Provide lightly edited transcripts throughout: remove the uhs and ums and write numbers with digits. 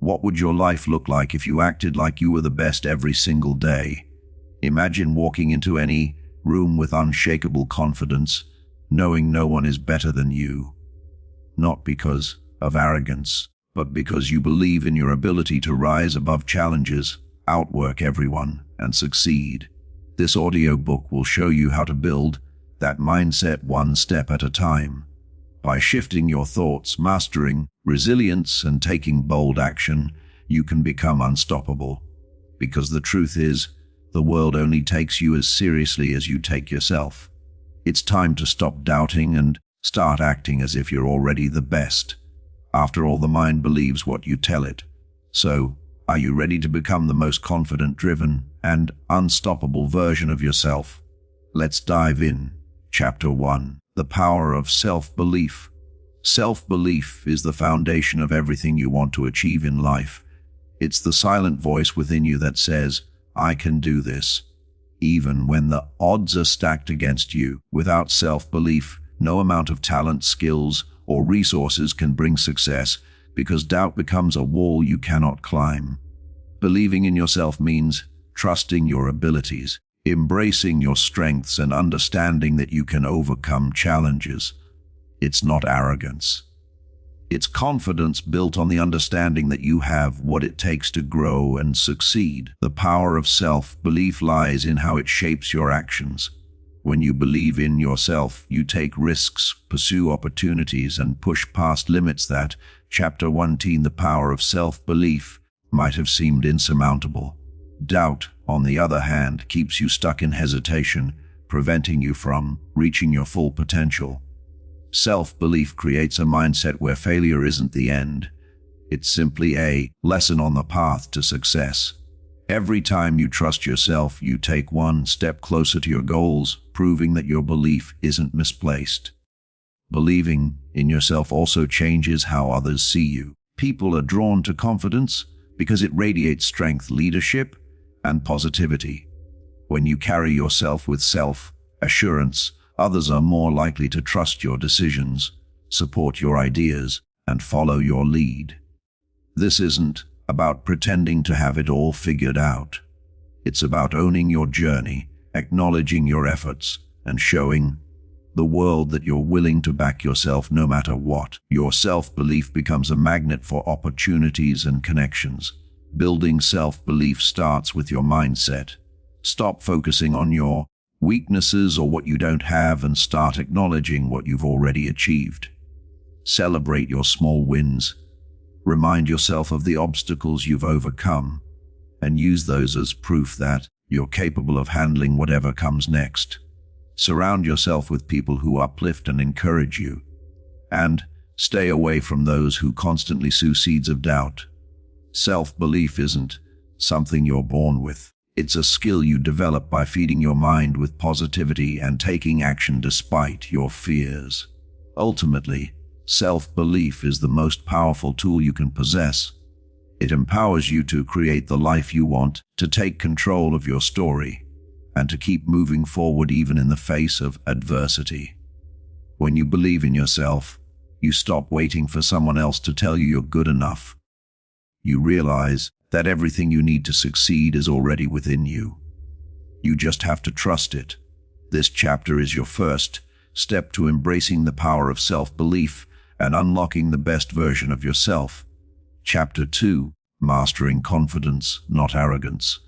What would your life look like if you acted like you were the best every single day? Imagine walking into any room with unshakable confidence, knowing no one is better than you. Not because of arrogance, but because you believe in your ability to rise above challenges, outwork everyone, and succeed. This audiobook will show you how to build that mindset one step at a time. By shifting your thoughts, mastering resilience, and taking bold action, you can become unstoppable. Because the truth is, the world only takes you as seriously as you take yourself. It's time to stop doubting and start acting as if you're already the best. After all, the mind believes what you tell it. So, are you ready to become the most confident, driven, and unstoppable version of yourself? Let's dive in. Chapter 1. The Power of Self-Belief. Self-belief is the foundation of everything you want to achieve in life. It's the silent voice within you that says, "I can do this," even when the odds are stacked against you. Without self-belief, no amount of talent, skills, or resources can bring success, because doubt becomes a wall you cannot climb. Believing in yourself means trusting your abilities, embracing your strengths, and understanding that you can overcome challenges. It's not arrogance. It's confidence built on the understanding that you have what it takes to grow and succeed. The power of self-belief lies in how it shapes your actions. When you believe in yourself, you take risks, pursue opportunities, and push past limits that, Chapter 1, the power of self-belief, might have seemed insurmountable. Doubt, on the other hand, keeps you stuck in hesitation, preventing you from reaching your full potential. Self-belief creates a mindset where failure isn't the end. It's simply a lesson on the path to success. Every time you trust yourself, you take one step closer to your goals, proving that your belief isn't misplaced. Believing in yourself also changes how others see you. People are drawn to confidence because it radiates strength, leadership, and positivity. When you carry yourself with self-assurance, others are more likely to trust your decisions, support your ideas, and follow your lead. This isn't about pretending to have it all figured out. It's about owning your journey, acknowledging your efforts, and showing the world that you're willing to back yourself no matter what. Your self-belief becomes a magnet for opportunities and connections. Building self-belief starts with your mindset. Stop focusing on your weaknesses or what you don't have and start acknowledging what you've already achieved. Celebrate your small wins. Remind yourself of the obstacles you've overcome and use those as proof that you're capable of handling whatever comes next. Surround yourself with people who uplift and encourage you, and stay away from those who constantly sow seeds of doubt. Self-belief isn't something you're born with. It's a skill you develop by feeding your mind with positivity and taking action despite your fears. Ultimately, self-belief is the most powerful tool you can possess. It empowers you to create the life you want, to take control of your story, and to keep moving forward even in the face of adversity. When you believe in yourself, you stop waiting for someone else to tell you you're good enough. You realize that everything you need to succeed is already within you. You just have to trust it. This chapter is your first step to embracing the power of self-belief and unlocking the best version of yourself. Chapter 2. Mastering Confidence, Not Arrogance.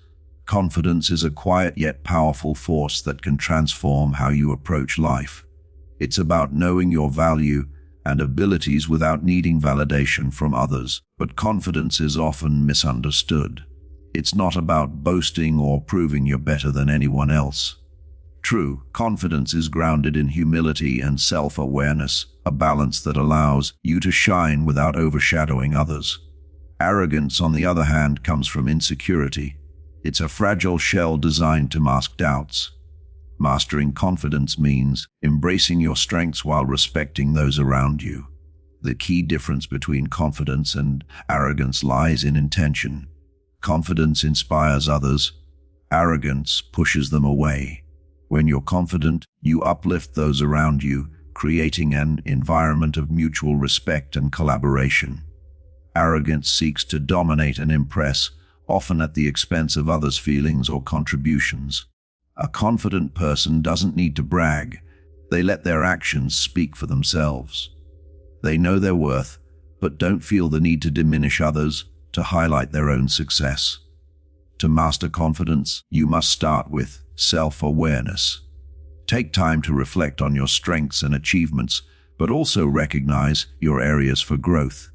Confidence is a quiet yet powerful force that can transform how you approach life. It's about knowing your value and abilities without needing validation from others. But confidence is often misunderstood. It's not about boasting or proving you're better than anyone else. True confidence is grounded in humility and self-awareness, a balance that allows you to shine without overshadowing others. Arrogance, on the other hand, comes from insecurity. It's a fragile shell designed to mask doubts. Mastering confidence means embracing your strengths while respecting those around you. The key difference between confidence and arrogance lies in intention. Confidence inspires others. Arrogance pushes them away. When you're confident, you uplift those around you, creating an environment of mutual respect and collaboration. Arrogance seeks to dominate and impress, often at the expense of others' feelings or contributions. A confident person doesn't need to brag. They let their actions speak for themselves. They know their worth, but don't feel the need to diminish others, to highlight their own success. To master confidence, you must start with self-awareness. Take time to reflect on your strengths and achievements, but also recognize your areas for growth.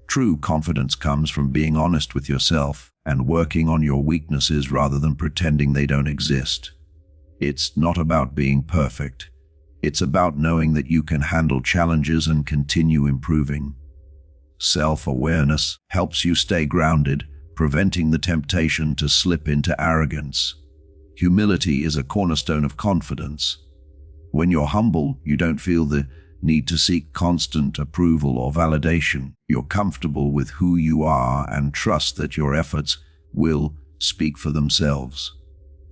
True confidence comes from being honest with yourself and working on your weaknesses rather than pretending they don't exist. It's not about being perfect. It's about knowing that you can handle challenges and continue improving. Self-awareness helps you stay grounded, preventing the temptation to slip into arrogance. Humility is a cornerstone of confidence. When you're humble, you don't feel the need to seek constant approval or validation. You're comfortable with who you are and trust that your efforts will speak for themselves.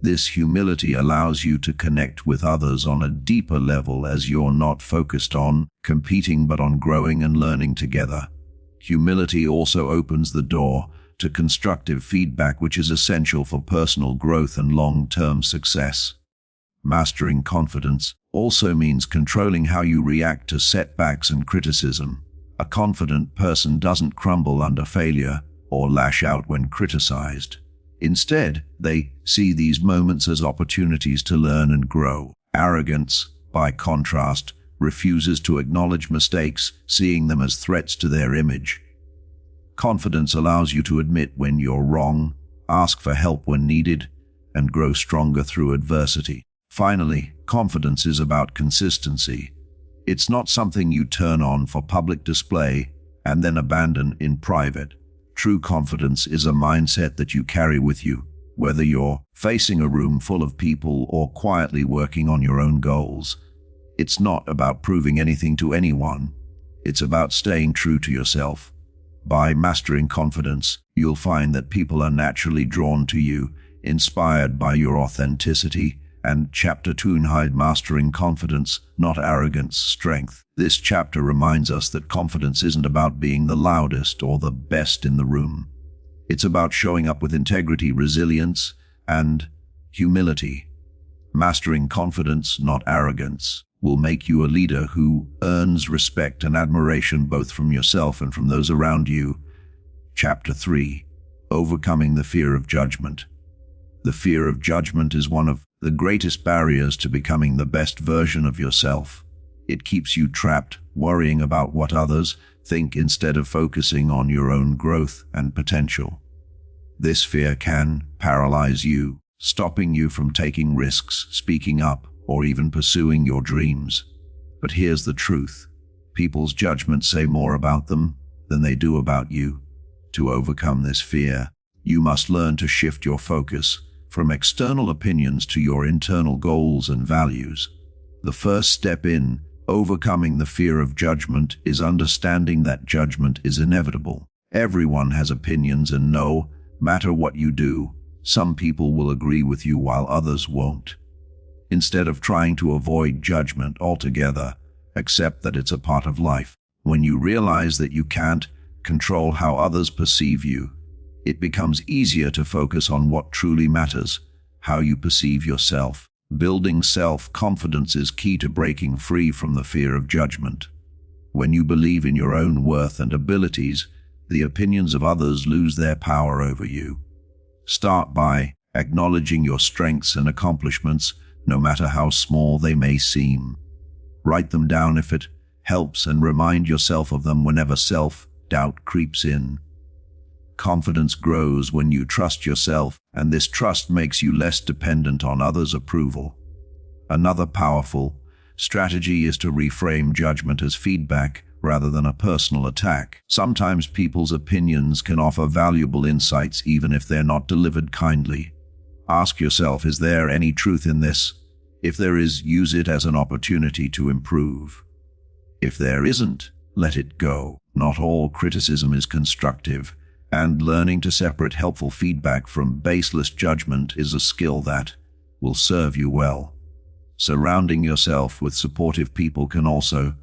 This humility allows you to connect with others on a deeper level, as you're not focused on competing but on growing and learning together. Humility also opens the door to constructive feedback, which is essential for personal growth and long-term success. Mastering confidence also means controlling how you react to setbacks and criticism. A confident person doesn't crumble under failure or lash out when criticized. Instead, they see these moments as opportunities to learn and grow. Arrogance, by contrast, refuses to acknowledge mistakes, seeing them as threats to their image. Confidence allows you to admit when you're wrong, ask for help when needed, and grow stronger through adversity. Finally, confidence is about consistency. It's not something you turn on for public display and then abandon in private. True confidence is a mindset that you carry with you, whether you're facing a room full of people or quietly working on your own goals. It's not about proving anything to anyone. It's about staying true to yourself. By mastering confidence, you'll find that people are naturally drawn to you, inspired by your authenticity. And Chapter 2, Mastering Confidence, Not Arrogance, Strength. This chapter reminds us that confidence isn't about being the loudest or the best in the room. It's about showing up with integrity, resilience, and humility. Mastering confidence, not arrogance, will make you a leader who earns respect and admiration both from yourself and from those around you. Chapter 3, Overcoming the Fear of Judgment. The fear of judgment is one of the greatest barriers to becoming the best version of yourself. It keeps you trapped, worrying about what others think instead of focusing on your own growth and potential. This fear can paralyze you, stopping you from taking risks, speaking up, or even pursuing your dreams. But here's the truth. People's judgments say more about them than they do about you. To overcome this fear, you must learn to shift your focus from external opinions to your internal goals and values. The first step in overcoming the fear of judgment is understanding that judgment is inevitable. Everyone has opinions, and no matter what you do, some people will agree with you while others won't. Instead of trying to avoid judgment altogether, accept that it's a part of life. When you realize that you can't control how others perceive you, it becomes easier to focus on what truly matters, how you perceive yourself. Building self-confidence is key to breaking free from the fear of judgment. When you believe in your own worth and abilities, the opinions of others lose their power over you. Start by acknowledging your strengths and accomplishments, no matter how small they may seem. Write them down if it helps, and remind yourself of them whenever self-doubt creeps in. Confidence grows when you trust yourself, and this trust makes you less dependent on others' approval. Another powerful strategy is to reframe judgment as feedback rather than a personal attack. Sometimes people's opinions can offer valuable insights even if they're not delivered kindly. Ask yourself, is there any truth in this? If there is, use it as an opportunity to improve. If there isn't, let it go. Not all criticism is constructive, and learning to separate helpful feedback from baseless judgment is a skill that will serve you well. Surrounding yourself with supportive people can also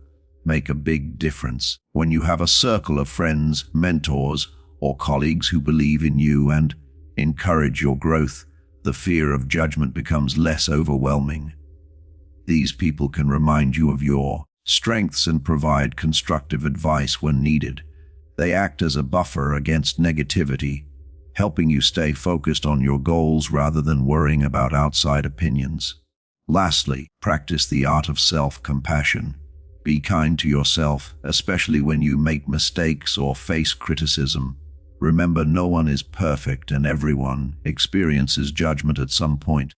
make a big difference. When you have a circle of friends, mentors, or colleagues who believe in you and encourage your growth, the fear of judgment becomes less overwhelming. These people can remind you of your strengths and provide constructive advice when needed. They act as a buffer against negativity, helping you stay focused on your goals rather than worrying about outside opinions. Lastly, practice the art of self-compassion. Be kind to yourself, especially when you make mistakes or face criticism. Remember, no one is perfect and everyone experiences judgment at some point.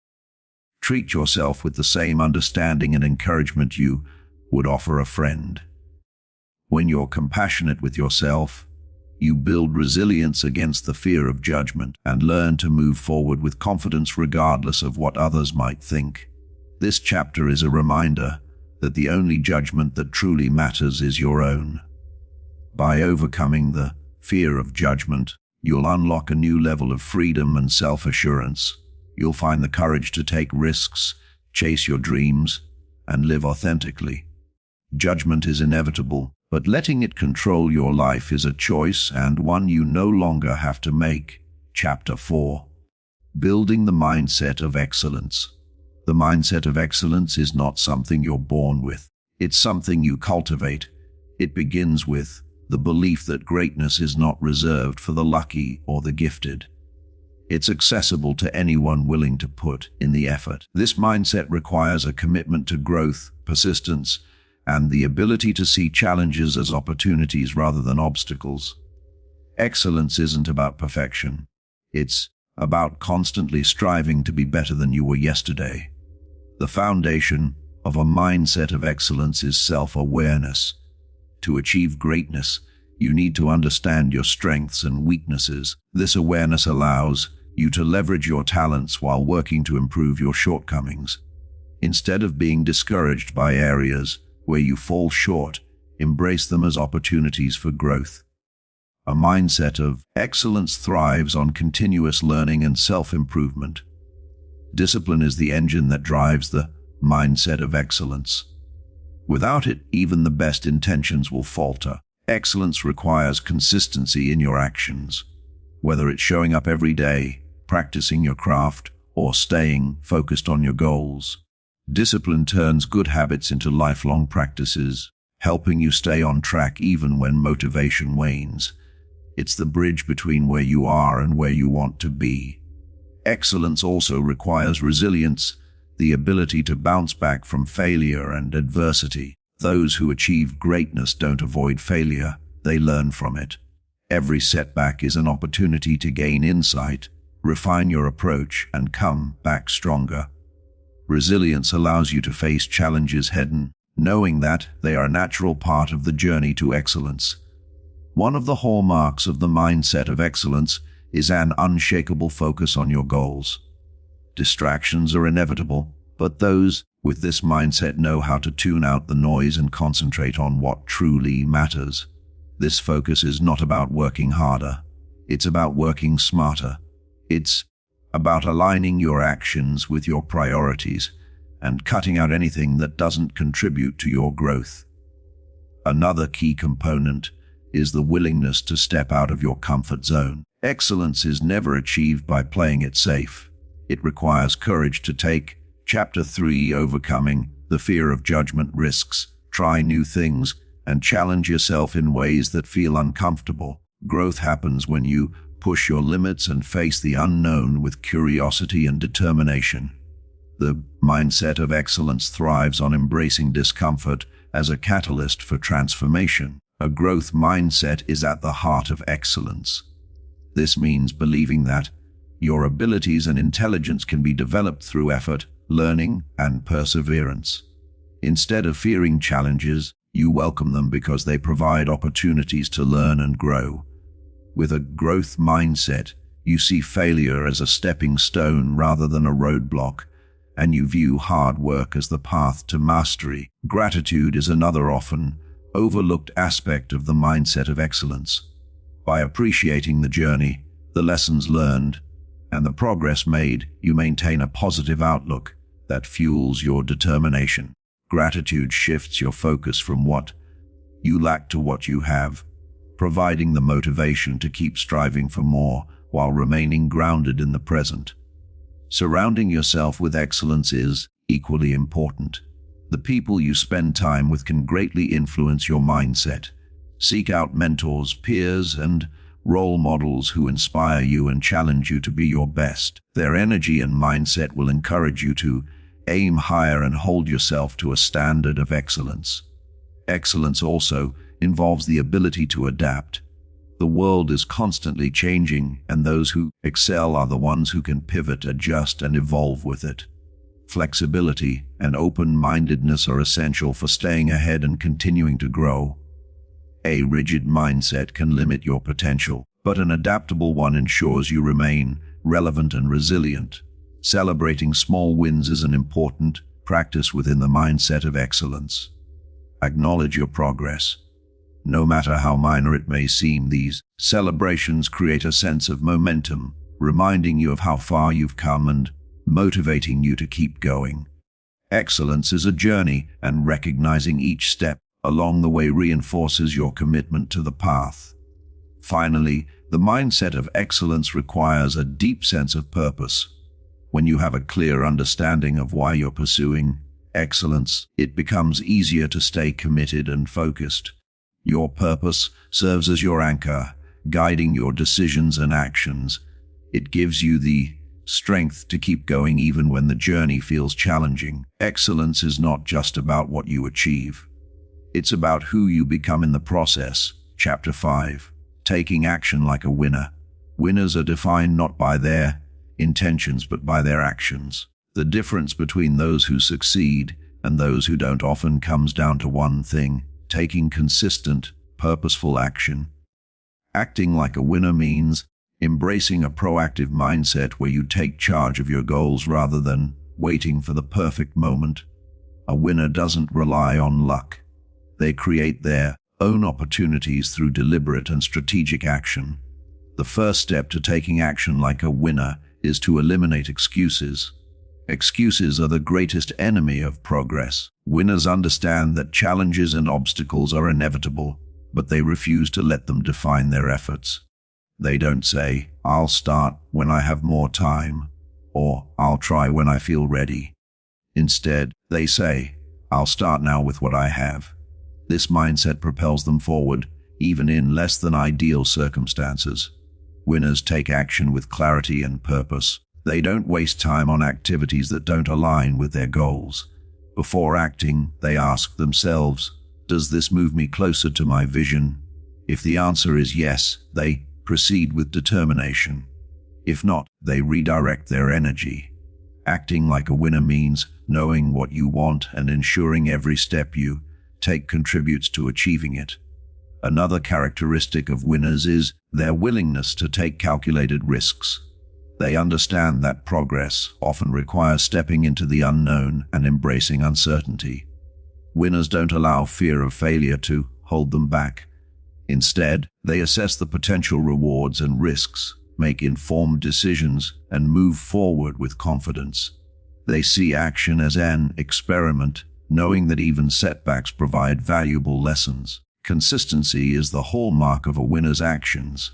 Treat yourself with the same understanding and encouragement you would offer a friend. When you're compassionate with yourself, you build resilience against the fear of judgment and learn to move forward with confidence regardless of what others might think. This chapter is a reminder that the only judgment that truly matters is your own. By overcoming the fear of judgment, you'll unlock a new level of freedom and self-assurance. You'll find the courage to take risks, chase your dreams, and live authentically. Judgment is inevitable, but letting it control your life is a choice and one you no longer have to make. Chapter 4. Building the mindset of excellence. The mindset of excellence is not something you're born with. It's something you cultivate. It begins with the belief that greatness is not reserved for the lucky or the gifted. It's accessible to anyone willing to put in the effort. This mindset requires a commitment to growth, persistence, and the ability to see challenges as opportunities rather than obstacles. Excellence isn't about perfection. It's about constantly striving to be better than you were yesterday. The foundation of a mindset of excellence is self-awareness. To achieve greatness, you need to understand your strengths and weaknesses. This awareness allows you to leverage your talents while working to improve your shortcomings. Instead of being discouraged by areas where you fall short, embrace them as opportunities for growth. A mindset of excellence thrives on continuous learning and self-improvement. Discipline is the engine that drives the mindset of excellence. Without it, even the best intentions will falter. Excellence requires consistency in your actions. Whether it's showing up every day, practicing your craft, or staying focused on your goals. Discipline turns good habits into lifelong practices, helping you stay on track even when motivation wanes. It's the bridge between where you are and where you want to be. Excellence also requires resilience, the ability to bounce back from failure and adversity. Those who achieve greatness don't avoid failure, they learn from it. Every setback is an opportunity to gain insight, refine your approach, and come back stronger. Resilience allows you to face challenges head-on, knowing that they are a natural part of the journey to excellence. One of the hallmarks of the mindset of excellence is an unshakable focus on your goals. Distractions are inevitable, but those with this mindset know how to tune out the noise and concentrate on what truly matters. This focus is not about working harder. It's about working smarter. It's about aligning your actions with your priorities and cutting out anything that doesn't contribute to your growth. Another key component is the willingness to step out of your comfort zone. Excellence is never achieved by playing it safe. It requires courage to take. Chapter 3. Overcoming the fear of judgment risks. Try new things and challenge yourself in ways that feel uncomfortable. Growth happens when you push your limits and face the unknown with curiosity and determination. The mindset of excellence thrives on embracing discomfort as a catalyst for transformation. A growth mindset is at the heart of excellence. This means believing that your abilities and intelligence can be developed through effort, learning, and perseverance. Instead of fearing challenges, you welcome them because they provide opportunities to learn and grow. With a growth mindset, you see failure as a stepping stone rather than a roadblock, and you view hard work as the path to mastery. Gratitude is another often overlooked aspect of the mindset of excellence. By appreciating the journey, the lessons learned, and the progress made, you maintain a positive outlook that fuels your determination. Gratitude shifts your focus from what You lack to what you have, providing the motivation to keep striving for more while remaining grounded in the present. Surrounding yourself with excellence is equally important. The people you spend time with can greatly influence your mindset. Seek out mentors, peers, and role models who inspire you and challenge you to be your best. Their energy and mindset will encourage you to aim higher and hold yourself to a standard of excellence. Excellence also involves the ability to adapt. The world is constantly changing, and those who excel are the ones who can pivot, adjust, and evolve with it. Flexibility and open-mindedness are essential for staying ahead and continuing to grow. A rigid mindset can limit your potential, but an adaptable one ensures you remain relevant and resilient. Celebrating small wins is an important practice within the mindset of excellence. Acknowledge your progress. No matter how minor it may seem, these celebrations create a sense of momentum, reminding you of how far you've come and motivating you to keep going. Excellence is a journey, and recognizing each step along the way reinforces your commitment to the path. Finally, the mindset of excellence requires a deep sense of purpose. When you have a clear understanding of why you're pursuing excellence, it becomes easier to stay committed and focused. Your purpose serves as your anchor, guiding your decisions and actions. It gives you the strength to keep going even when the journey feels challenging. Excellence is not just about what you achieve. It's about who you become in the process. Chapter 5. Taking action like a winner. Winners are defined not by their intentions but by their actions. The difference between those who succeed and those who don't often comes down to one thing: taking consistent, purposeful action. Acting like a winner means embracing a proactive mindset where you take charge of your goals rather than waiting for the perfect moment. A winner doesn't rely on luck. They create their own opportunities through deliberate and strategic action. The first step to taking action like a winner is to eliminate excuses. Excuses are the greatest enemy of progress. Winners understand that challenges and obstacles are inevitable, but they refuse to let them define their efforts. They don't say, "I'll start when I have more time," or "I'll try when I feel ready." Instead, they say, "I'll start now with what I have." This mindset propels them forward, even in less than ideal circumstances. Winners take action with clarity and purpose. They don't waste time on activities that don't align with their goals. Before acting, they ask themselves, "Does this move me closer to my vision?" If the answer is yes, they proceed with determination. If not, they redirect their energy. Acting like a winner means knowing what you want and ensuring every step you take contributes to achieving it. Another characteristic of winners is their willingness to take calculated risks. They understand that progress often requires stepping into the unknown and embracing uncertainty. Winners don't allow fear of failure to hold them back. Instead, they assess the potential rewards and risks, make informed decisions, and move forward with confidence. They see action as an experiment, knowing that even setbacks provide valuable lessons. Consistency is the hallmark of a winner's actions.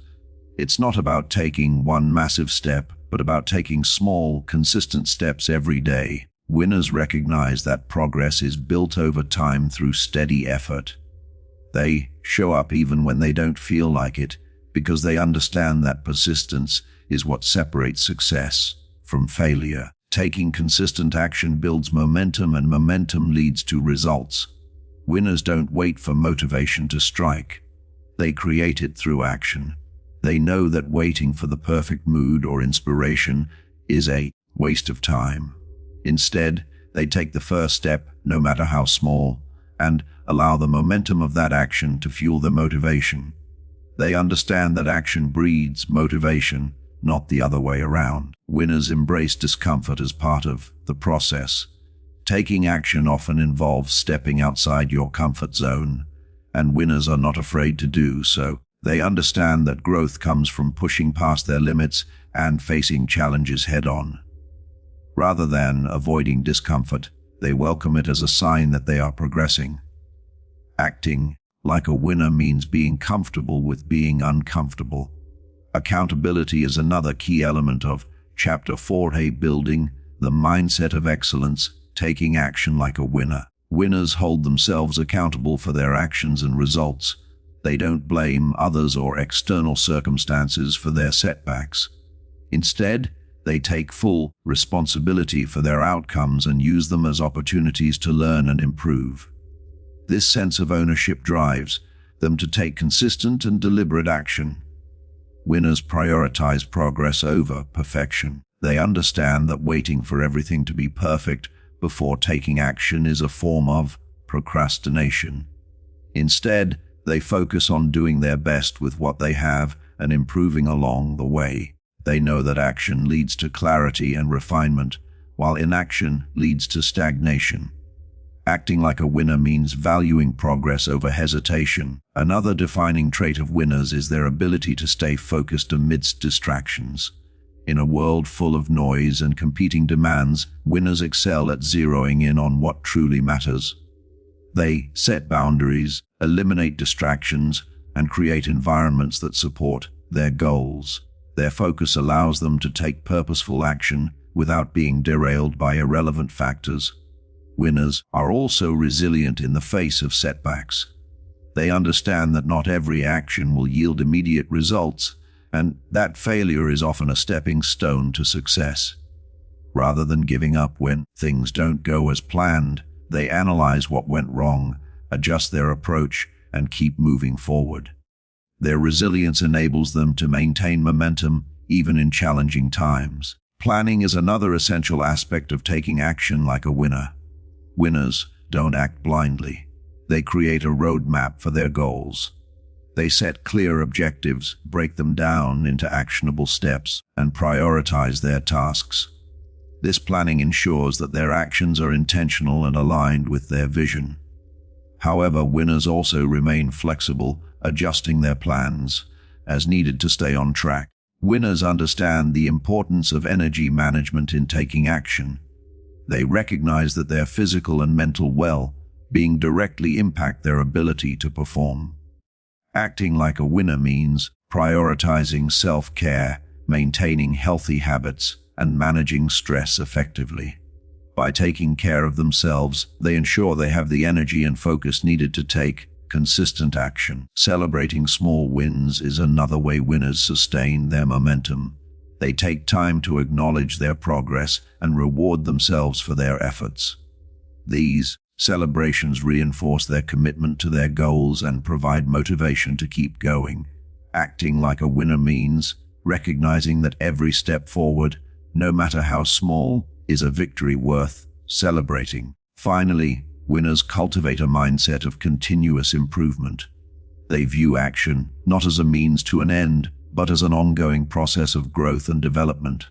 It's not about taking one massive step, but about taking small, consistent steps every day. Winners recognize that progress is built over time through steady effort. They show up even when they don't feel like it, because they understand that persistence is what separates success from failure. Taking consistent action builds momentum, and momentum leads to results. Winners don't wait for motivation to strike. They create it through action. They know that waiting for the perfect mood or inspiration is a waste of time. Instead, they take the first step, no matter how small, and allow the momentum of that action to fuel their motivation. They understand that action breeds motivation, not the other way around. Winners embrace discomfort as part of the process. Taking action often involves stepping outside your comfort zone, and winners are not afraid to do so. They understand that growth comes from pushing past their limits and facing challenges head-on. Rather than avoiding discomfort, they welcome it as a sign that they are progressing. Acting like a winner means being comfortable with being uncomfortable. Accountability is another key element of Chapter 4a, building the mindset of excellence, taking action like a winner. Winners hold themselves accountable for their actions and results. They don't blame others or external circumstances for their setbacks. Instead, they take full responsibility for their outcomes and use them as opportunities to learn and improve. This sense of ownership drives them to take consistent and deliberate action. Winners prioritize progress over perfection. They understand that waiting for everything to be perfect before taking action is a form of procrastination. Instead, they focus on doing their best with what they have and improving along the way. They know that action leads to clarity and refinement, while inaction leads to stagnation. Acting like a winner means valuing progress over hesitation. Another defining trait of winners is their ability to stay focused amidst distractions. In a world full of noise and competing demands, winners excel at zeroing in on what truly matters. They set boundaries, eliminate distractions, and create environments that support their goals. Their focus allows them to take purposeful action without being derailed by irrelevant factors. Winners are also resilient in the face of setbacks. They understand that not every action will yield immediate results, and that failure is often a stepping stone to success. Rather than giving up when things don't go as planned, they analyze what went wrong, adjust their approach, and keep moving forward. Their resilience enables them to maintain momentum even in challenging times. Planning is another essential aspect of taking action like a winner. Winners don't act blindly. They create a roadmap for their goals. They set clear objectives, break them down into actionable steps, and prioritize their tasks. This planning ensures that their actions are intentional and aligned with their vision. However, winners also remain flexible, adjusting their plans as needed to stay on track. Winners understand the importance of energy management in taking action. They recognize that their physical and mental well-being directly impact their ability to perform. Acting like a winner means prioritizing self-care, maintaining healthy habits, and managing stress effectively. By taking care of themselves, they ensure they have the energy and focus needed to take consistent action. Celebrating small wins is another way winners sustain their momentum. They take time to acknowledge their progress and reward themselves for their efforts. These celebrations reinforce their commitment to their goals and provide motivation to keep going. Acting like a winner means recognizing that every step forward, no matter how small, is a victory worth celebrating. Finally, winners cultivate a mindset of continuous improvement. They view action not as a means to an end, but as an ongoing process of growth and development.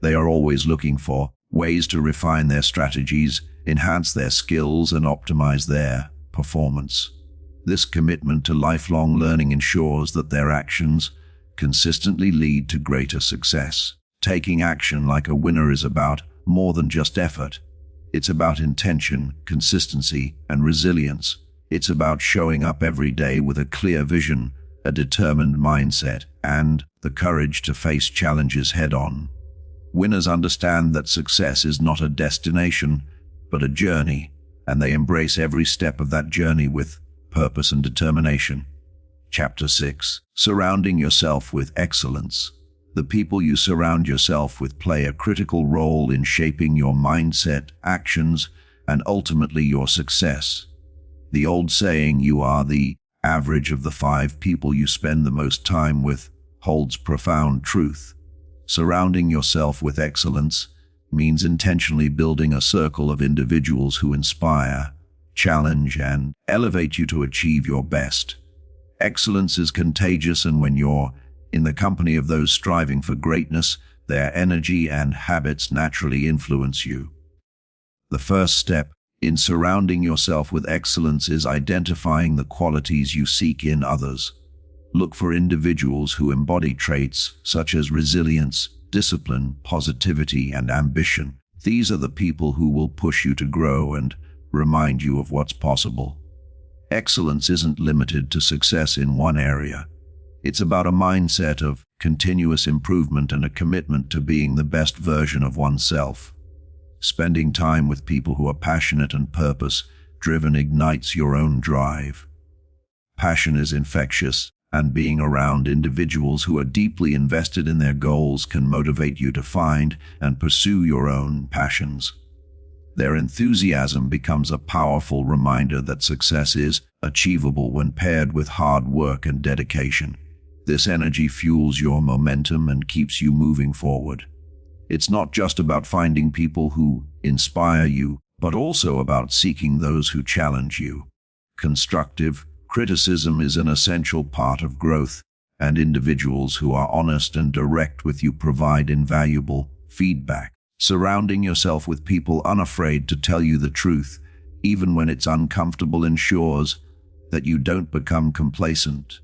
They are always looking for ways to refine their strategies, enhance their skills, and optimize their performance. This commitment to lifelong learning ensures that their actions consistently lead to greater success. Taking action like a winner is about more than just effort. It's about intention, consistency, and resilience. It's about showing up every day with a clear vision, a determined mindset, and the courage to face challenges head-on. Winners understand that success is not a destination, but a journey, and they embrace every step of that journey with purpose and determination. Chapter 6. Surrounding yourself with excellence. The people you surround yourself with play a critical role in shaping your mindset, actions, and ultimately your success. The old saying, "You are the average of the 5 people you spend the most time with," holds profound truth. Surrounding yourself with excellence means intentionally building a circle of individuals who inspire, challenge, and elevate you to achieve your best. Excellence is contagious, and when you're in the company of those striving for greatness, their energy and habits naturally influence you. The first step in surrounding yourself with excellence is identifying the qualities you seek in others. Look for individuals who embody traits such as resilience, discipline, positivity, and ambition. These are the people who will push you to grow and remind you of what's possible. Excellence isn't limited to success in one area. It's about a mindset of continuous improvement and a commitment to being the best version of oneself. Spending time with people who are passionate and purpose-driven ignites your own drive. Passion is infectious, and being around individuals who are deeply invested in their goals can motivate you to find and pursue your own passions. Their enthusiasm becomes a powerful reminder that success is achievable when paired with hard work and dedication. This energy fuels your momentum and keeps you moving forward. It's not just about finding people who inspire you, but also about seeking those who challenge you. Constructive criticism is an essential part of growth, and individuals who are honest and direct with you provide invaluable feedback. Surrounding yourself with people unafraid to tell you the truth, even when it's uncomfortable, ensures that you don't become complacent.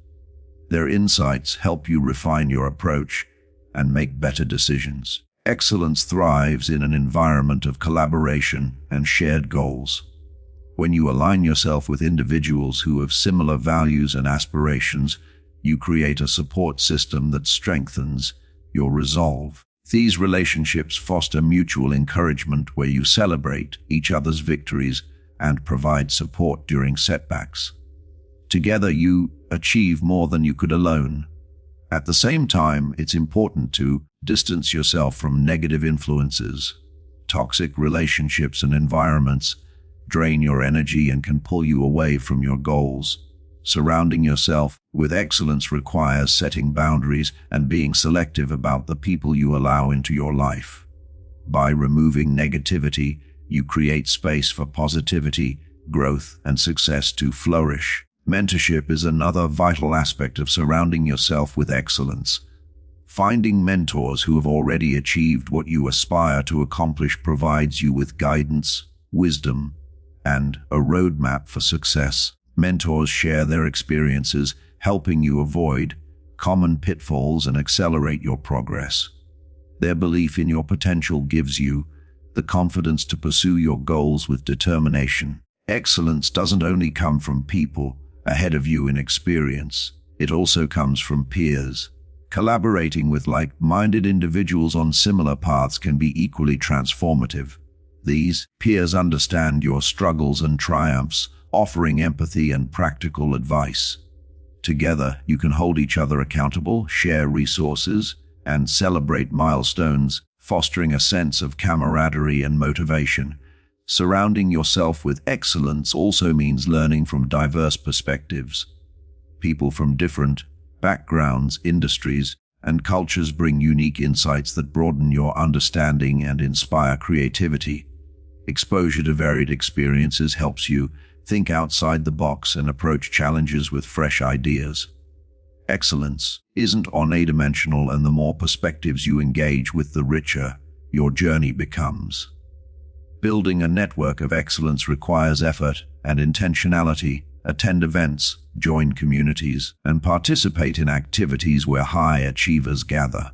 Their insights help you refine your approach and make better decisions. Excellence thrives in an environment of collaboration and shared goals. When you align yourself with individuals who have similar values and aspirations, you create a support system that strengthens your resolve. These relationships foster mutual encouragement where you celebrate each other's victories and provide support during setbacks. Together you achieve more than you could alone. At the same time, it's important to distance yourself from negative influences. Toxic relationships and environments drain your energy and can pull you away from your goals. Surrounding yourself with excellence requires setting boundaries and being selective about the people you allow into your life. By removing negativity, you create space for positivity, growth, and success to flourish. Mentorship is another vital aspect of surrounding yourself with excellence. Finding mentors who have already achieved what you aspire to accomplish provides you with guidance, wisdom, and a roadmap for success. Mentors share their experiences, helping you avoid common pitfalls and accelerate your progress. Their belief in your potential gives you the confidence to pursue your goals with determination. Excellence doesn't only come from people ahead of you in experience, it also comes from peers. Collaborating with like-minded individuals on similar paths can be equally transformative. These peers understand your struggles and triumphs, offering empathy and practical advice. Together, you can hold each other accountable, share resources, and celebrate milestones, fostering a sense of camaraderie and motivation. Surrounding yourself with excellence also means learning from diverse perspectives. People from different backgrounds, industries, and cultures bring unique insights that broaden your understanding and inspire creativity. Exposure to varied experiences helps you think outside the box and approach challenges with fresh ideas. Excellence isn't unidimensional, and the more perspectives you engage with, the richer your journey becomes. Building a network of excellence requires effort and intentionality. Attend events, join communities, and participate in activities where high achievers gather.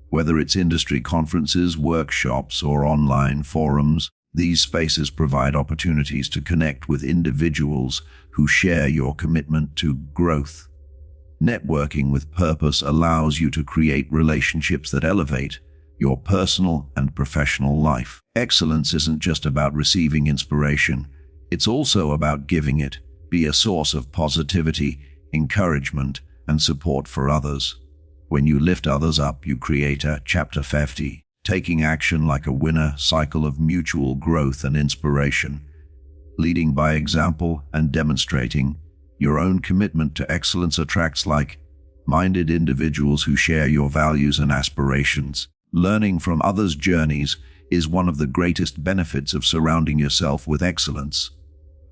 Whether it's industry conferences, workshops, or online forums, these spaces provide opportunities to connect with individuals who share your commitment to growth. Networking with purpose allows you to create relationships that elevate your personal and professional life. Excellence isn't just about receiving inspiration, it's also about giving it. Be a source of positivity, encouragement, and support for others. When you lift others up, you create a chapter 50. Taking action like a winner cycle of mutual growth and inspiration. Leading by example and demonstrating your own commitment to excellence attracts like-minded individuals who share your values and aspirations. Learning from others' journeys is one of the greatest benefits of surrounding yourself with excellence.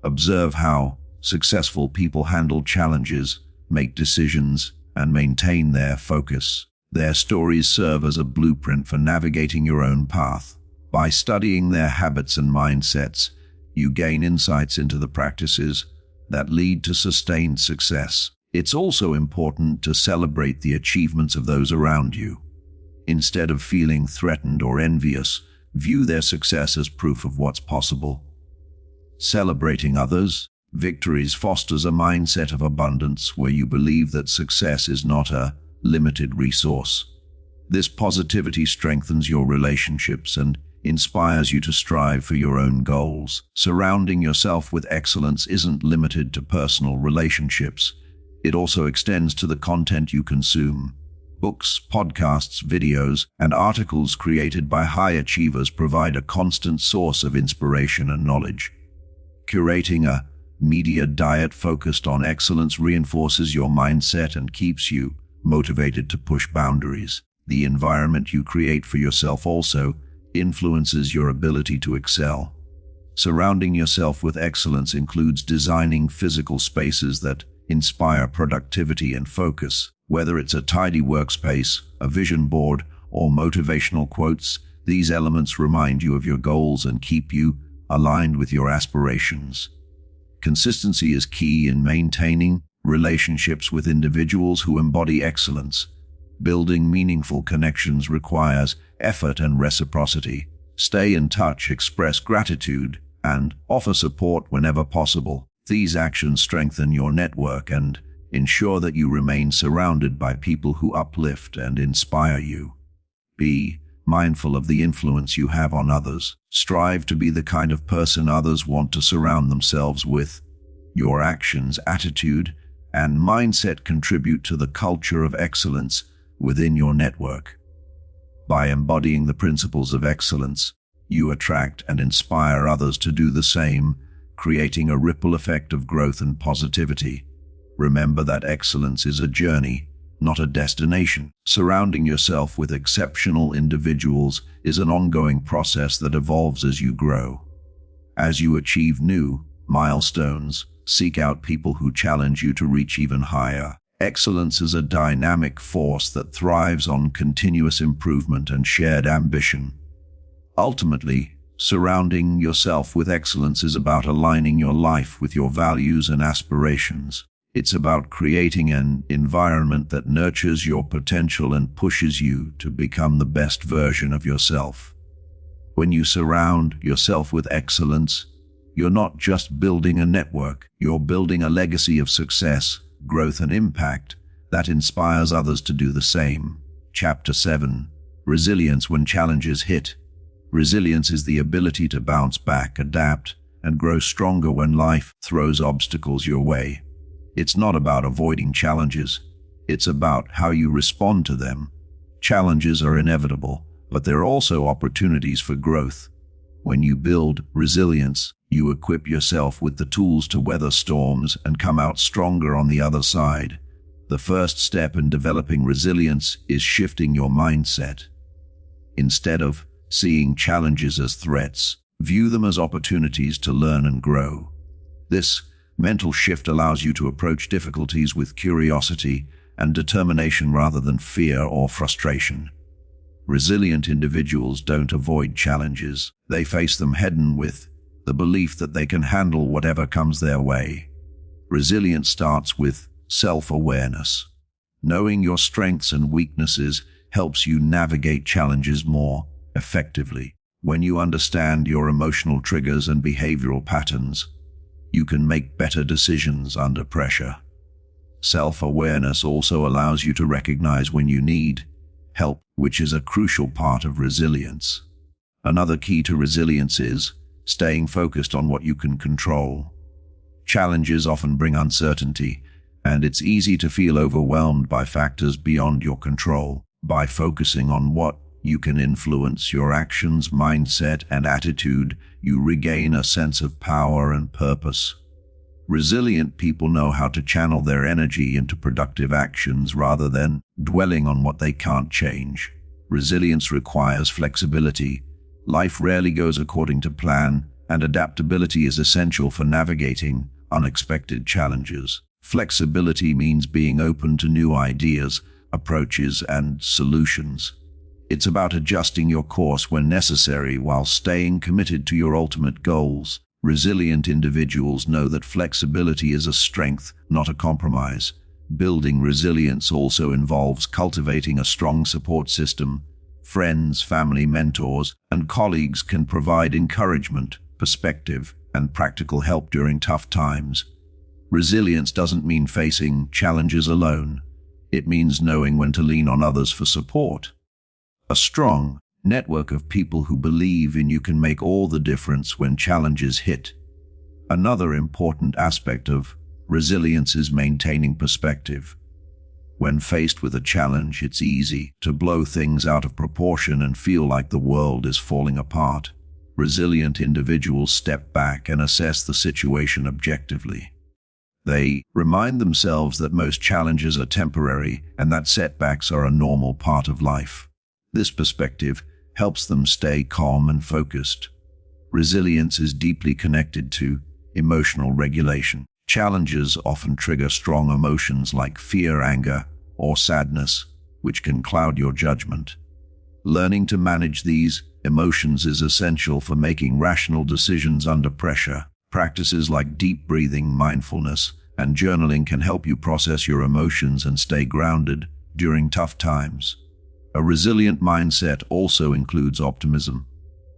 Observe how successful people handle challenges, make decisions, and maintain their focus. Their stories serve as a blueprint for navigating your own path. By studying their habits and mindsets, you gain insights into the practices that lead to sustained success. It's also important to celebrate the achievements of those around you. Instead of feeling threatened or envious, view their success as proof of what's possible. Celebrating others victories fosters a mindset of abundance where you believe that success is not a limited resource. This positivity strengthens your relationships and inspires you to strive for your own goals. Surrounding yourself with excellence isn't limited to personal relationships. It also extends to the content you consume. Books, podcasts, videos, and articles created by high achievers provide a constant source of inspiration and knowledge. Curating a media diet focused on excellence reinforces your mindset and keeps you motivated to push boundaries. The environment you create for yourself also influences your ability to excel. Surrounding yourself with excellence includes designing physical spaces that inspire productivity and focus. Whether it's a tidy workspace, a vision board, or motivational quotes, these elements remind you of your goals and keep you aligned with your aspirations. Consistency is key in maintaining relationships with individuals who embody excellence. Building meaningful connections requires effort and reciprocity. Stay in touch, express gratitude, and offer support whenever possible. These actions strengthen your network and ensure that you remain surrounded by people who uplift and inspire you. Be mindful of the influence you have on others. Strive to be the kind of person others want to surround themselves with. Your actions, attitude, and mindset contribute to the culture of excellence within your network. By embodying the principles of excellence, you attract and inspire others to do the same, creating a ripple effect of growth and positivity. Remember that excellence is a journey, not a destination. Surrounding yourself with exceptional individuals is an ongoing process that evolves as you grow. As you achieve new milestones, seek out people who challenge you to reach even higher. Excellence is a dynamic force that thrives on continuous improvement and shared ambition. Ultimately, surrounding yourself with excellence is about aligning your life with your values and aspirations. It's about creating an environment that nurtures your potential and pushes you to become the best version of yourself. When you surround yourself with excellence, you're not just building a network, you're building a legacy of success, growth, and impact that inspires others to do the same. Chapter 7. Resilience when challenges hit. Resilience is the ability to bounce back, adapt, and grow stronger when life throws obstacles your way. It's not about avoiding challenges. It's about how you respond to them. Challenges are inevitable, but they're also opportunities for growth. When you build resilience, you equip yourself with the tools to weather storms and come out stronger on the other side. The first step in developing resilience is shifting your mindset. Instead of seeing challenges as threats, view them as opportunities to learn and grow. This mental shift allows you to approach difficulties with curiosity and determination rather than fear or frustration. Resilient individuals don't avoid challenges. They face them head-on with the belief that they can handle whatever comes their way. Resilience starts with self-awareness. Knowing your strengths and weaknesses helps you navigate challenges more effectively. When you understand your emotional triggers and behavioral patterns, you can make better decisions under pressure. Self-awareness also allows you to recognize when you need help, which is a crucial part of resilience. Another key to resilience is staying focused on what you can control. Challenges often bring uncertainty, and it's easy to feel overwhelmed by factors beyond your control. By focusing on what you can influence, your actions, mindset, and attitude, you regain a sense of power and purpose. Resilient people know how to channel their energy into productive actions rather than dwelling on what they can't change. Resilience requires flexibility. Life rarely goes according to plan, and adaptability is essential for navigating unexpected challenges. Flexibility means being open to new ideas, approaches, and solutions. It's about adjusting your course when necessary while staying committed to your ultimate goals. Resilient individuals know that flexibility is a strength, not a compromise. Building resilience also involves cultivating a strong support system. Friends, family, mentors, and colleagues can provide encouragement, perspective, and practical help during tough times. Resilience doesn't mean facing challenges alone. It means knowing when to lean on others for support. A strong network of people who believe in you can make all the difference when challenges hit. Another important aspect of resilience is maintaining perspective. When faced with a challenge, it's easy to blow things out of proportion and feel like the world is falling apart. Resilient individuals step back and assess the situation objectively. They remind themselves that most challenges are temporary and that setbacks are a normal part of life. This perspective helps them stay calm and focused. Resilience is deeply connected to emotional regulation. Challenges often trigger strong emotions like fear, anger, or sadness, which can cloud your judgment. Learning to manage these emotions is essential for making rational decisions under pressure. Practices like deep breathing, mindfulness, and journaling can help you process your emotions and stay grounded during tough times. A resilient mindset also includes optimism.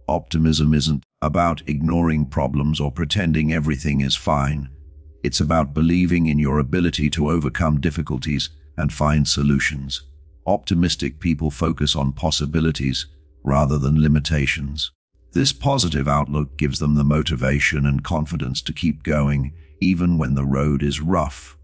Optimism isn't about ignoring problems or pretending everything is fine. It's about believing in your ability to overcome difficulties and find solutions. Optimistic people focus on possibilities rather than limitations. This positive outlook gives them the motivation and confidence to keep going even when the road is rough.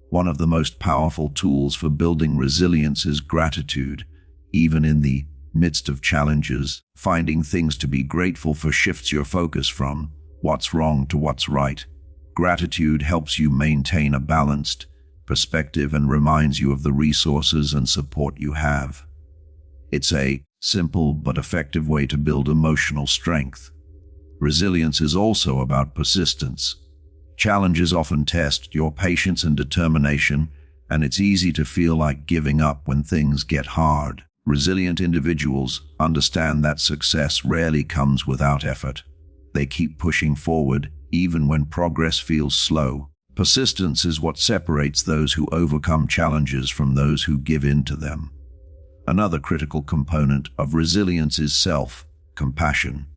One of the most powerful tools for building resilience is gratitude. Even in the midst of challenges, finding things to be grateful for shifts your focus from what's wrong to what's right. Gratitude helps you maintain a balanced perspective and reminds you of the resources and support you have. It's a simple but effective way to build emotional strength. Resilience is also about persistence. Challenges often test your patience and determination, and it's easy to feel like giving up when things get hard. Resilient individuals understand that success rarely comes without effort. They keep pushing forward even when progress feels slow. Persistence is what separates those who overcome challenges from those who give in to them. Another critical component of resilience is self-compassion.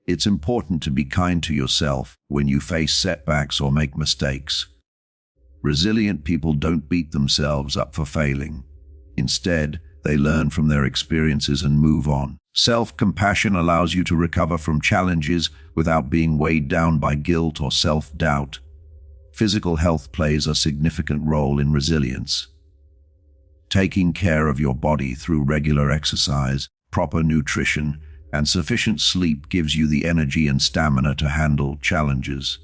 It's important to be kind to yourself when you face setbacks or make mistakes. Resilient people don't beat themselves up for failing. Instead, they learn from their experiences and move on. Self-compassion allows you to recover from challenges without being weighed down by guilt or self-doubt. Physical health plays a significant role in resilience. Taking care of your body through regular exercise, proper nutrition, and sufficient sleep gives you the energy and stamina to handle challenges.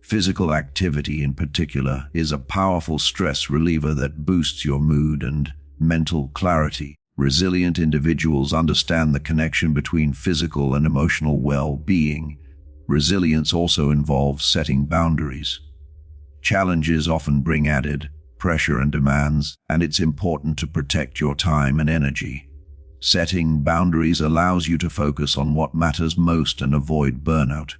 Physical activity in particular is a powerful stress reliever that boosts your mood and mental clarity. Resilient individuals understand the connection between physical and emotional well-being. Resilience also involves setting boundaries. Challenges often bring added pressure and demands, and it's important to protect your time and energy. Setting boundaries allows you to focus on what matters most and avoid burnout.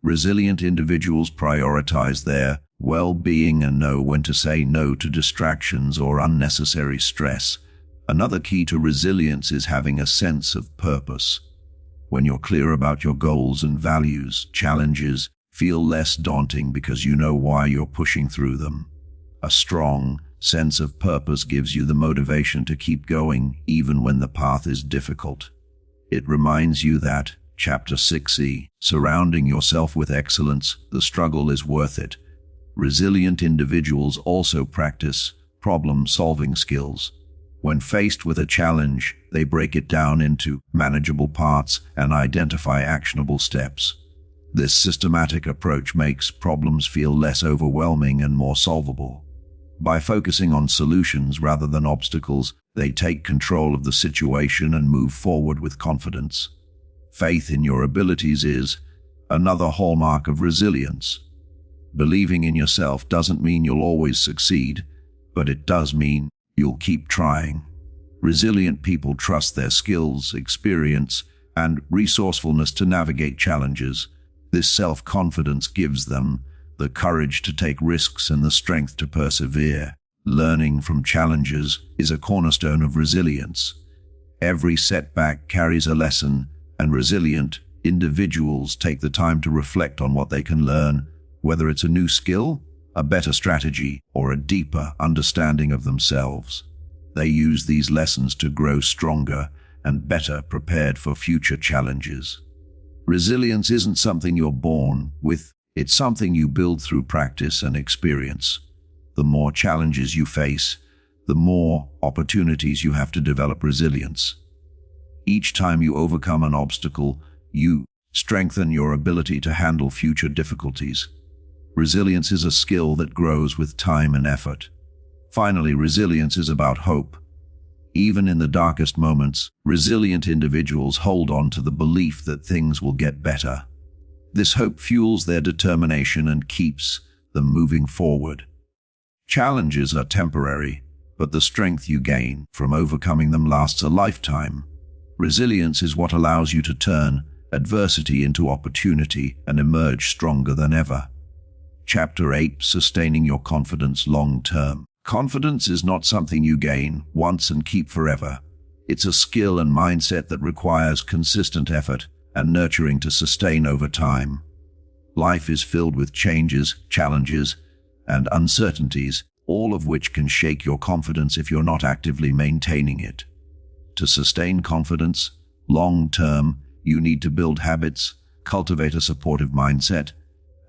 Resilient individuals prioritize their well-being and know when to say no to distractions or unnecessary stress. Another key to resilience is having a sense of purpose. When you're clear about your goals and values, challenges feel less daunting because you know why you're pushing through them. A strong sense of purpose gives you the motivation to keep going even when the path is difficult. It reminds you that, Chapter 6e, surrounding yourself with excellence, the struggle is worth it. Resilient individuals also practice problem-solving skills. When faced with a challenge, they break it down into manageable parts and identify actionable steps. This systematic approach makes problems feel less overwhelming and more solvable. By focusing on solutions rather than obstacles, they take control of the situation and move forward with confidence. Faith in your abilities is another hallmark of resilience. Believing in yourself doesn't mean you'll always succeed, but it does mean you'll keep trying. Resilient people trust their skills, experience, and resourcefulness to navigate challenges. This self-confidence gives them the courage to take risks and the strength to persevere. Learning from challenges is a cornerstone of resilience. Every setback carries a lesson, and resilient individuals take the time to reflect on what they can learn, whether it's a new skill, a better strategy, or a deeper understanding of themselves. They use these lessons to grow stronger and better prepared for future challenges. Resilience isn't something you're born with, it's something you build through practice and experience. The more challenges you face, the more opportunities you have to develop resilience. Each time you overcome an obstacle, you strengthen your ability to handle future difficulties. Resilience is a skill that grows with time and effort. Finally, resilience is about hope. Even in the darkest moments, resilient individuals hold on to the belief that things will get better. This hope fuels their determination and keeps them moving forward. Challenges are temporary, but the strength you gain from overcoming them lasts a lifetime. Resilience is what allows you to turn adversity into opportunity and emerge stronger than ever. Chapter 8: Sustaining your confidence long-term. Confidence is not something you gain once and keep forever. It's a skill and mindset that requires consistent effort and nurturing to sustain over time. Life is filled with changes, challenges, and uncertainties, all of which can shake your confidence if you're not actively maintaining it. To sustain confidence long-term, you need to build habits, cultivate a supportive mindset,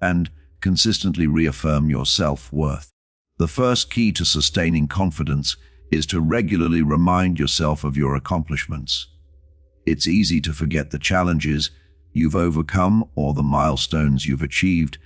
and consistently reaffirm your self-worth. The first key to sustaining confidence is to regularly remind yourself of your accomplishments. It's easy to forget the challenges you've overcome or the milestones you've achieved,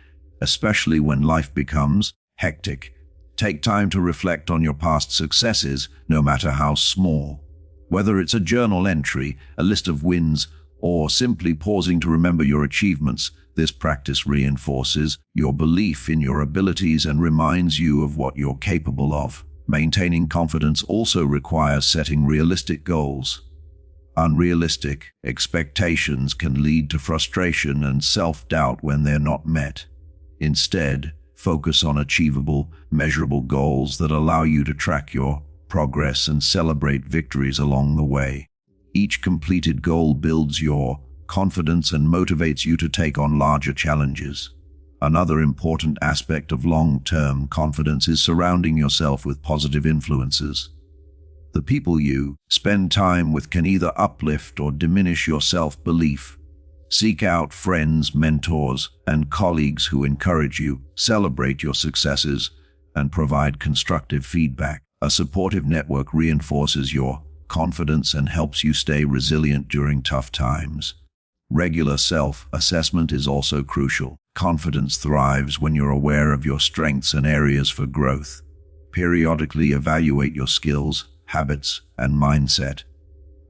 especially when life becomes hectic. Take time to reflect on your past successes, no matter how small. Whether it's a journal entry, a list of wins, or simply pausing to remember your achievements, this practice reinforces your belief in your abilities and reminds you of what you're capable of. Maintaining confidence also requires setting realistic goals. Unrealistic expectations can lead to frustration and self-doubt when they're not met. Instead, focus on achievable, measurable goals that allow you to track your progress and celebrate victories along the way. Each completed goal builds your confidence and motivates you to take on larger challenges. Another important aspect of long-term confidence is surrounding yourself with positive influences. The people you spend time with can either uplift or diminish your self-belief. Seek out friends, mentors, and colleagues who encourage you, celebrate your successes, and provide constructive feedback. A supportive network reinforces your confidence and helps you stay resilient during tough times. Regular self-assessment is also crucial. Confidence thrives when you're aware of your strengths and areas for growth. Periodically evaluate your skills, habits, and mindset.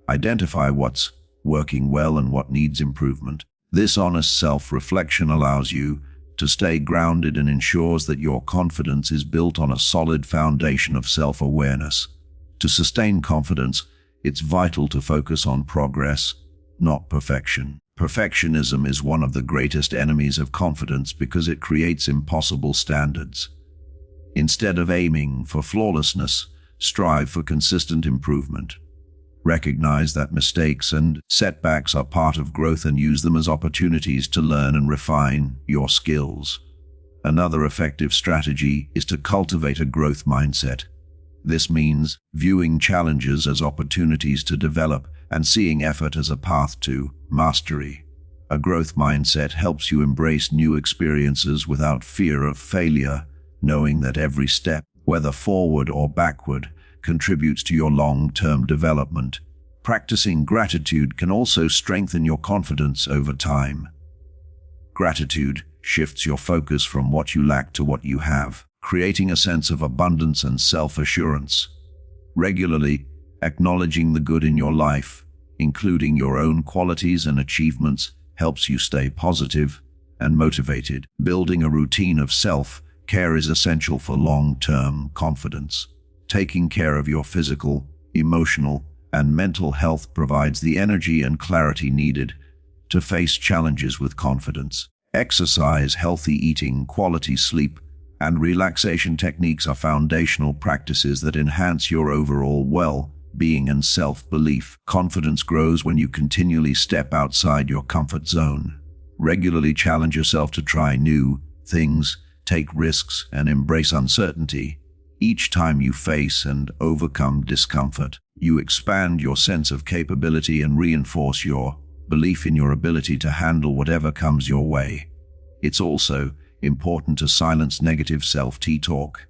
Identify what's working well and what needs improvement. This honest self-reflection allows you to stay grounded and ensures that your confidence is built on a solid foundation of self-awareness. To sustain confidence, it's vital to focus on progress, not perfection. Perfectionism is one of the greatest enemies of confidence because it creates impossible standards. Instead of aiming for flawlessness, strive for consistent improvement. Recognize that mistakes and setbacks are part of growth and use them as opportunities to learn and refine your skills. Another effective strategy is to cultivate a growth mindset. This means viewing challenges as opportunities to develop and seeing effort as a path to mastery. A growth mindset helps you embrace new experiences without fear of failure, knowing that every step, whether forward or backward, contributes to your long-term development. Practicing gratitude can also strengthen your confidence over time. Gratitude shifts your focus from what you lack to what you have, creating a sense of abundance and self-assurance. Regularly acknowledging the good in your life, including your own qualities and achievements, helps you stay positive and motivated. Building a routine of self-care is essential for long-term confidence. Taking care of your physical, emotional, and mental health provides the energy and clarity needed to face challenges with confidence. Exercise, healthy eating, quality sleep, and relaxation techniques are foundational practices that enhance your overall well being and self-belief. Confidence grows when you continually step outside your comfort zone. Regularly challenge yourself to try new things, take risks, and embrace uncertainty. Each time you face and overcome discomfort, you expand your sense of capability and reinforce your belief in your ability to handle whatever comes your way. It's also important to silence negative self-talk.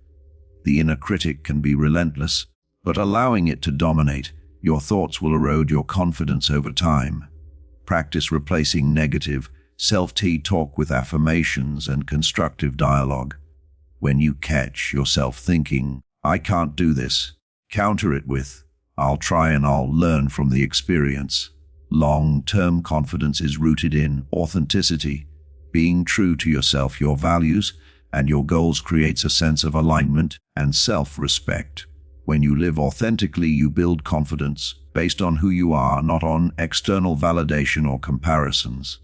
The inner critic can be relentless, but allowing it to dominate your thoughts will erode your confidence over time. Practice replacing negative self-talk with affirmations and constructive dialogue. When you catch yourself thinking, "I can't do this," counter it with, "I'll try and I'll learn from the experience." Long-term confidence is rooted in authenticity. Being true to yourself, your values, and your goals creates a sense of alignment and self-respect. When you live authentically, you build confidence based on who you are, not on external validation or comparisons.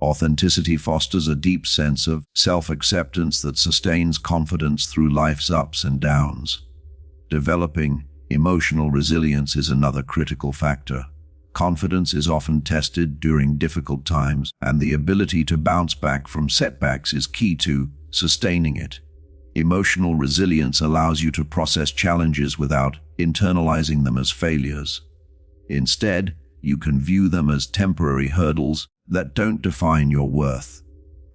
Authenticity fosters a deep sense of self-acceptance that sustains confidence through life's ups and downs. Developing emotional resilience is another critical factor. Confidence is often tested during difficult times, and the ability to bounce back from setbacks is key to sustaining it. Emotional resilience allows you to process challenges without internalizing them as failures. Instead, you can view them as temporary hurdles that don't define your worth.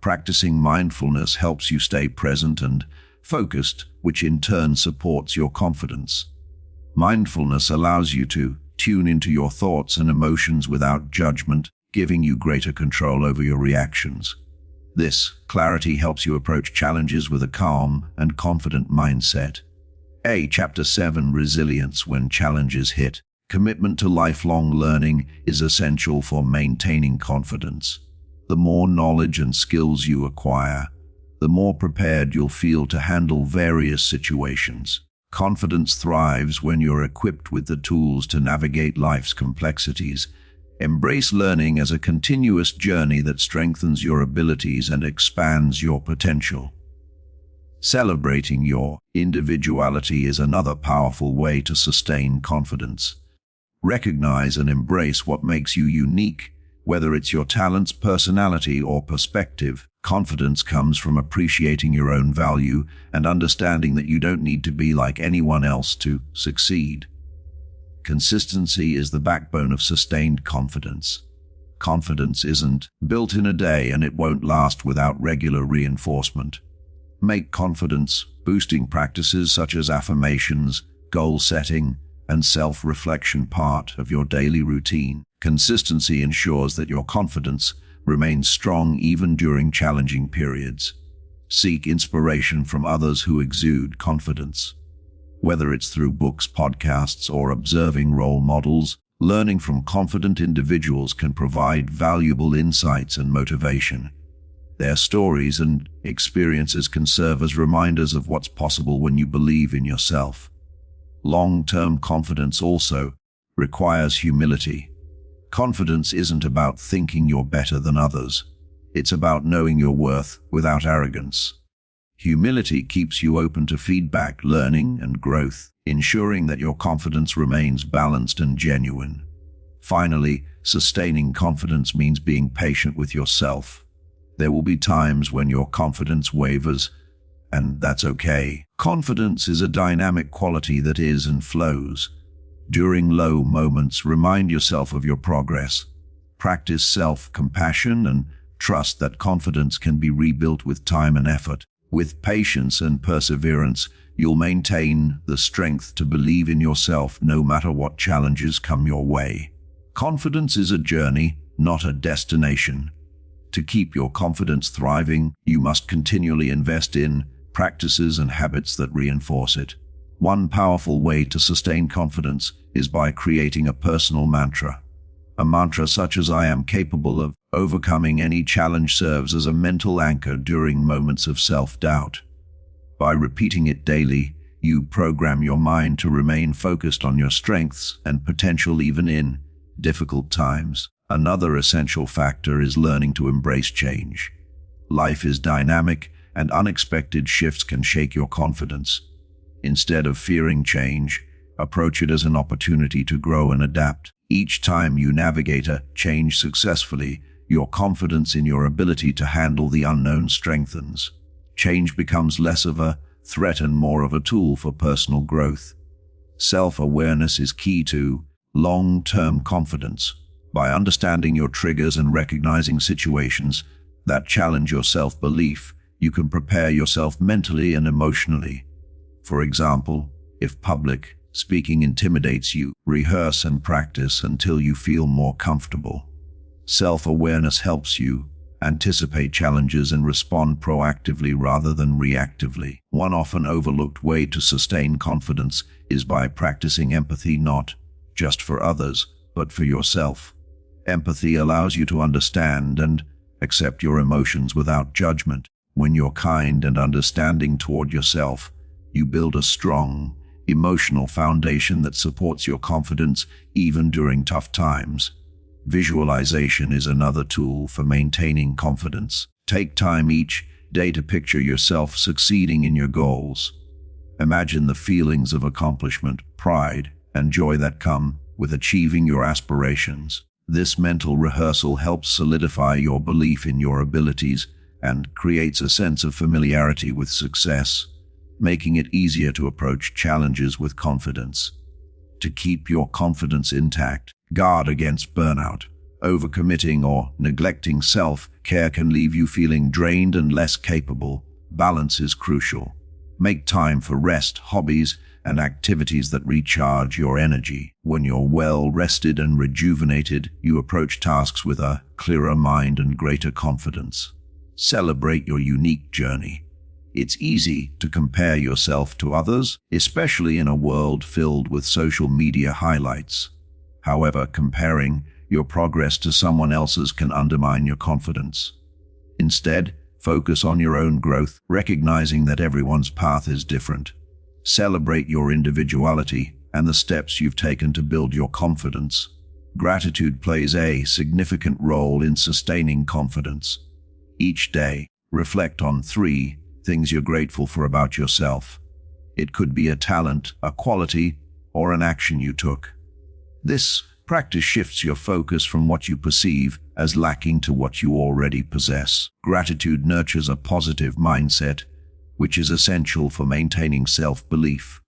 Practicing mindfulness helps you stay present and focused, which in turn supports your confidence. Mindfulness allows you to tune into your thoughts and emotions without judgment, giving you greater control over your reactions. This clarity helps you approach challenges with a calm and confident mindset. Chapter 7, Resilience when challenges hit. Commitment to lifelong learning is essential for maintaining confidence. The more knowledge and skills you acquire, the more prepared you'll feel to handle various situations. Confidence thrives when you're equipped with the tools to navigate life's complexities. Embrace learning as a continuous journey that strengthens your abilities and expands your potential. Celebrating your individuality is another powerful way to sustain confidence. Recognize and embrace what makes you unique, whether it's your talents, personality, or perspective. Confidence comes from appreciating your own value and understanding that you don't need to be like anyone else to succeed. Consistency is the backbone of sustained confidence. Confidence isn't built in a day, and it won't last without regular reinforcement. Make confidence-boosting practices such as affirmations, goal setting, and self-reflection part of your daily routine. Consistency ensures that your confidence remains strong even during challenging periods. Seek inspiration from others who exude confidence. Whether it's through books, podcasts, or observing role models, learning from confident individuals can provide valuable insights and motivation. Their stories and experiences can serve as reminders of what's possible when you believe in yourself. Long-term confidence also requires humility. Confidence isn't about thinking you're better than others. It's about knowing your worth without arrogance. Humility keeps you open to feedback, learning, and growth, ensuring that your confidence remains balanced and genuine. Finally, sustaining confidence means being patient with yourself. There will be times when your confidence wavers, and that's okay. Confidence is a dynamic quality that is and flows. During low moments, remind yourself of your progress. Practice self-compassion and trust that confidence can be rebuilt with time and effort. With patience and perseverance, you'll maintain the strength to believe in yourself no matter what challenges come your way. Confidence is a journey, not a destination. To keep your confidence thriving, you must continually invest in practices and habits that reinforce it. One powerful way to sustain confidence is by creating a personal mantra. A mantra such as "I am capable of overcoming any challenge" serves as a mental anchor during moments of self-doubt. By repeating it daily, you program your mind to remain focused on your strengths and potential even in difficult times. Another essential factor is learning to embrace change. Life is dynamic, and unexpected shifts can shake your confidence. Instead of fearing change, Approach it as an opportunity to grow and adapt. Each time you navigate a change successfully, your confidence in your ability to handle the unknown strengthens. Change becomes less of a threat and more of a tool for personal growth. Self-awareness is key to long-term confidence. By understanding your triggers and recognizing situations that challenge your self-belief, you can prepare yourself mentally and emotionally. For example, if public speaking intimidates you, rehearse and practice until you feel more comfortable. Self-awareness helps you anticipate challenges and respond proactively rather than reactively. One often overlooked way to sustain confidence is by practicing empathy, not just for others, but for yourself. Empathy allows you to understand and accept your emotions without judgment. When you're kind and understanding toward yourself, you build a strong, emotional foundation that supports your confidence even during tough times. Visualization is another tool for maintaining confidence. Take time each day to picture yourself succeeding in your goals. Imagine the feelings of accomplishment, pride, and joy that come with achieving your aspirations. This mental rehearsal helps solidify your belief in your abilities and creates a sense of familiarity with success, making it easier to approach challenges with confidence. To keep your confidence intact, guard against burnout. Overcommitting or neglecting self-care can leave you feeling drained and less capable. Balance is crucial. Make time for rest, hobbies, and activities that recharge your energy. When you're well rested and rejuvenated, you approach tasks with a clearer mind and greater confidence. Celebrate your unique journey. It's easy to compare yourself to others, especially in a world filled with social media highlights. However, comparing your progress to someone else's can undermine your confidence. Instead, focus on your own growth, recognizing that everyone's path is different. Celebrate your individuality and the steps you've taken to build your confidence. Gratitude plays a significant role in sustaining confidence. Each day, reflect on 3 things you're grateful for about yourself. It could be a talent, a quality, or an action you took. This practice shifts your focus from what you perceive as lacking to what you already possess. Gratitude nurtures a positive mindset, which is essential for maintaining self-belief.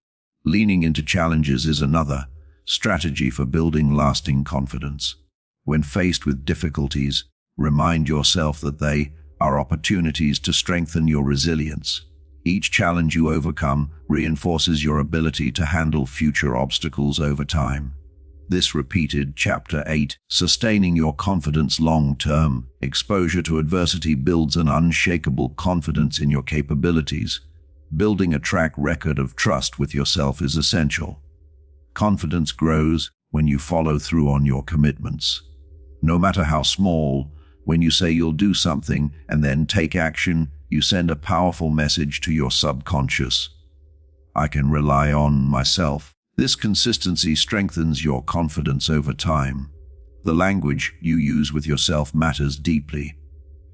Leaning into challenges is another strategy for building lasting confidence. When faced with difficulties, remind yourself that they are opportunities to strengthen your resilience. Each challenge you overcome reinforces your ability to handle future obstacles over time. This repeated Chapter 8, sustaining your confidence long-term. Exposure to adversity builds an unshakable confidence in your capabilities. Building a track record of trust with yourself is essential. Confidence grows when you follow through on your commitments. No matter how small, when you say you'll do something and then take action, you send a powerful message to your subconscious. I can rely on myself. This consistency strengthens your confidence over time. The language you use with yourself matters deeply.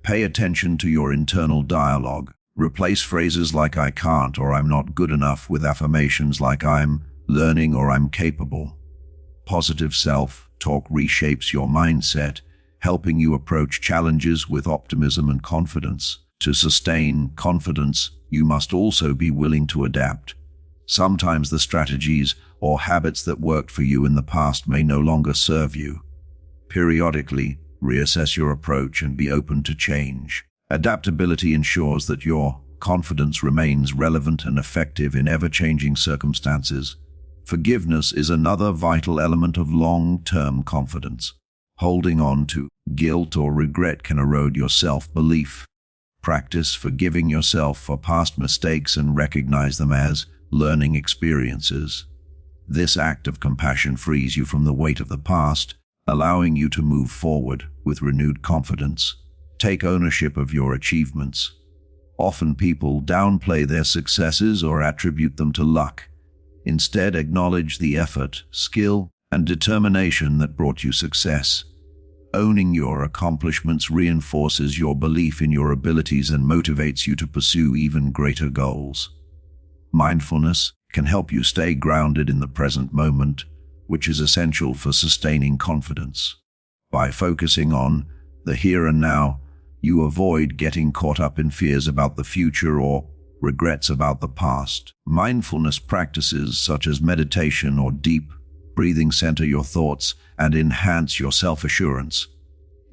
Pay attention to your internal dialogue. Replace phrases like "I can't" or "I'm not good enough" with affirmations like "I'm learning" or "I'm capable." Positive self-talk reshapes your mindset, helping you approach challenges with optimism and confidence. To sustain confidence, you must also be willing to adapt. Sometimes the strategies or habits that worked for you in the past may no longer serve you. Periodically, reassess your approach and be open to change. Adaptability ensures that your confidence remains relevant and effective in ever-changing circumstances. Forgiveness is another vital element of long-term confidence. Holding on to guilt or regret can erode your self-belief. Practice forgiving yourself for past mistakes and recognize them as learning experiences. This act of compassion frees you from the weight of the past, allowing you to move forward with renewed confidence. Take ownership of your achievements. Often people downplay their successes or attribute them to luck. Instead, acknowledge the effort, skill, and determination that brought you success. Owning your accomplishments reinforces your belief in your abilities and motivates you to pursue even greater goals. Mindfulness can help you stay grounded in the present moment, which is essential for sustaining confidence. By focusing on the here and now, you avoid getting caught up in fears about the future or regrets about the past. Mindfulness practices such as meditation or deep breathing center your thoughts and enhance your self-assurance.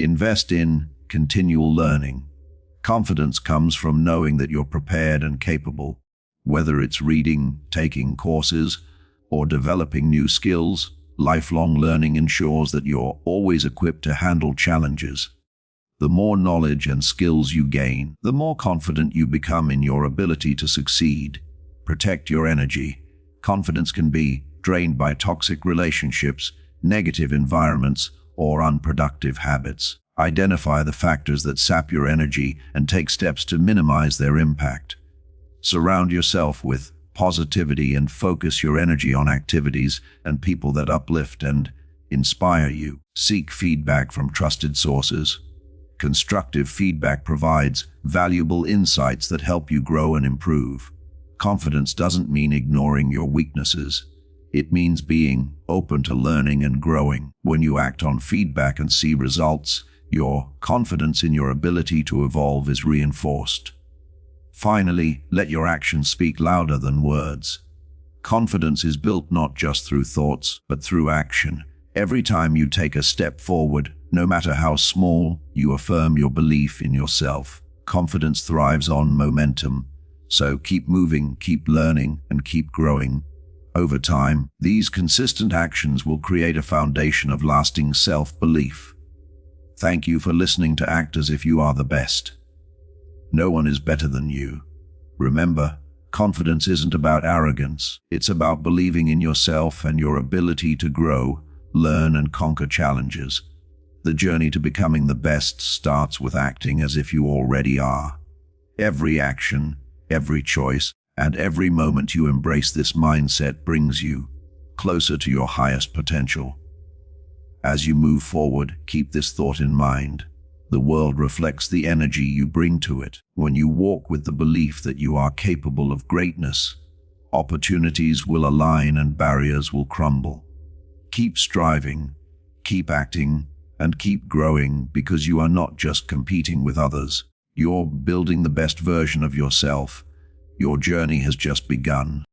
Invest in continual learning. Confidence comes from knowing that you're prepared and capable. Whether it's reading, taking courses, or developing new skills, lifelong learning ensures that you're always equipped to handle challenges. The more knowledge and skills you gain, the more confident you become in your ability to succeed. Protect your energy. Confidence can be drained by toxic relationships, negative environments, or unproductive habits. Identify the factors that sap your energy and take steps to minimize their impact. Surround yourself with positivity and focus your energy on activities and people that uplift and inspire you. Seek feedback from trusted sources. Constructive feedback provides valuable insights that help you grow and improve. Confidence doesn't mean ignoring your weaknesses. It means being open to learning and growing. When you act on feedback and see results, your confidence in your ability to evolve is reinforced. Finally, let your actions speak louder than words. Confidence is built not just through thoughts, but through action. Every time you take a step forward, no matter how small, you affirm your belief in yourself. Confidence thrives on momentum, so keep moving, keep learning, and keep growing. Over time, these consistent actions will create a foundation of lasting self-belief. Thank you for listening to Act As If You Are the Best. No one is better than you. Remember, confidence isn't about arrogance. It's about believing in yourself and your ability to grow, learn, and conquer challenges. The journey to becoming the best starts with acting as if you already are. Every action, every choice, and every moment you embrace this mindset brings you closer to your highest potential. As you move forward, keep this thought in mind. The world reflects the energy you bring to it. When you walk with the belief that you are capable of greatness, opportunities will align and barriers will crumble. Keep striving, keep acting, and keep growing, because you are not just competing with others. You're building the best version of yourself. Your journey has just begun.